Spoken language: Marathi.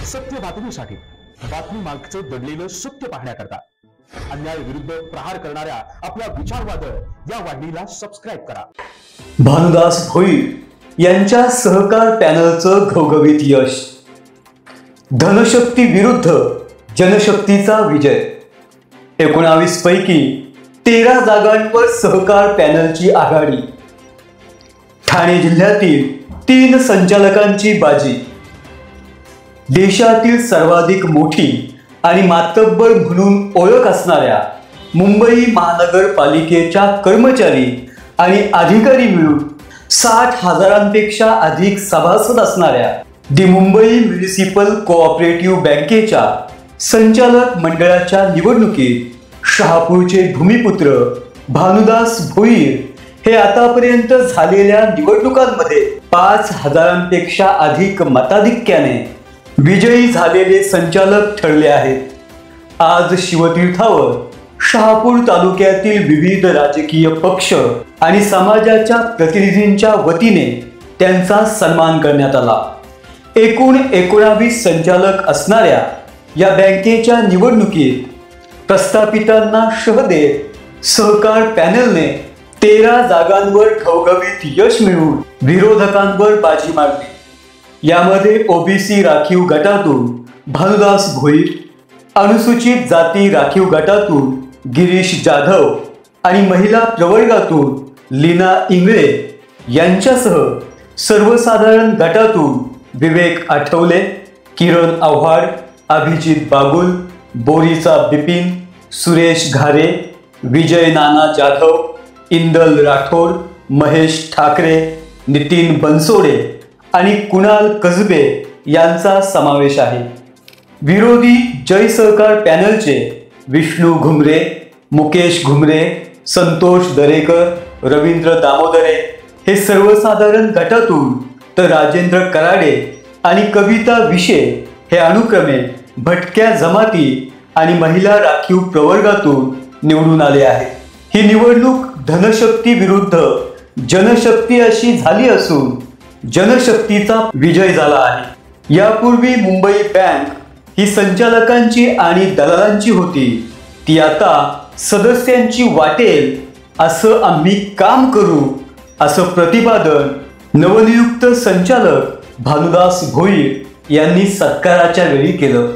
सत्य बातमीसाठी बातमी मागचं दडलेलं सत्य पाहण्याकरता अन्याय विरुद्ध प्रहार करणाऱ्या आपल्या विचारवादळ या वाहिनीला सबस्क्राइब करा। भानुदास भोईर यांच्या सहकार पॅनलचं घवघवीत यश। धनशक्ती विरुद्ध जनशक्तीचा विजय। 19 पैकी 13 जागांवर सहकार पॅनलची आघाडी। ठाणे जिल्ह्यातील 3 संचालकांची बाजी। देशातील सर्वाधिक मोठी आणि मातब्बर म्हणून ओळख असणाऱ्या मुंबई महानगरपालिकेच्या कर्मचारी आणि अधिकारी मिळून 60,000पेक्षा अधिक सभासद असणाऱ्या दि मुंबई म्युनिसिपल कोऑपरेटिव्ह बँकेच्या संचालक मंडळाच्या निवडणुकीत शहापूरचे भूमिपुत्र भानुदास भोईर हे आतापर्यंत झालेल्या निवडणुकांमध्ये 5,000पेक्षा अधिक मताधिक्याने विजयी झालेले संचालक ठरले आहेत। आज शिवतीर्थावर शहापूर तालुक्यातील विविध राजकीय पक्ष आणि समाजाच्या प्रतिनिधींच्या वतीने त्यांचा सन्मान करण्यात आला। एकूण 19 संचालक असणाऱ्या या बँकेच्या निवडणुकीत प्रस्थापितांना शह देत सहकार पॅनलने 13 जागांवर घवघवीत यश मिळवून विरोधकांवर बाजी मारली। यामध्ये ओबीसी राखीव गटातून भानुदास भोईर, अनुसूचित जाती राखीव गटातून गिरीश जाधव आणि महिला प्रवर्गातून लीना इंगळे यांच्यासह सर्वसाधारण गटातून विवेक आठवले, किरण आव्हाड, अभिजित बागुल, बोरीचा बिपिन, सुरेश घारे, विजय नाना जाधव, इंदल राठोड, महेश ठाकरे, नितीन बनसोडे आणि कुणाल कसबे यांचा समावेश आहे। विरोधी जय सहकार पॅनलचे विष्णू घुमरे, मुकेश घुमरे, संतोष दरेकर, रवींद्र दामोदरे हे सर्वसाधारण गटातून, तर राजेंद्र कराडे आणि कविता विशे हे अनुक्रमे भटक्या जमाती आणि महिला राखीव प्रवर्गातून निवडून आले आहेत। ही निवडणूक धनशक्ती विरुद्ध जनशक्ती अशी झाली असून जनशक्तीचा विजय झाला आहे। यापूर्वी मुंबई बँक ही संचालकांची आणि दलालांची होती, ती आता सदस्यांची वाटेल असं आम्ही काम करू असं प्रतिपादन नवनियुक्त संचालक भानुदास भोईर यांनी सत्काराच्या वेळी केलं।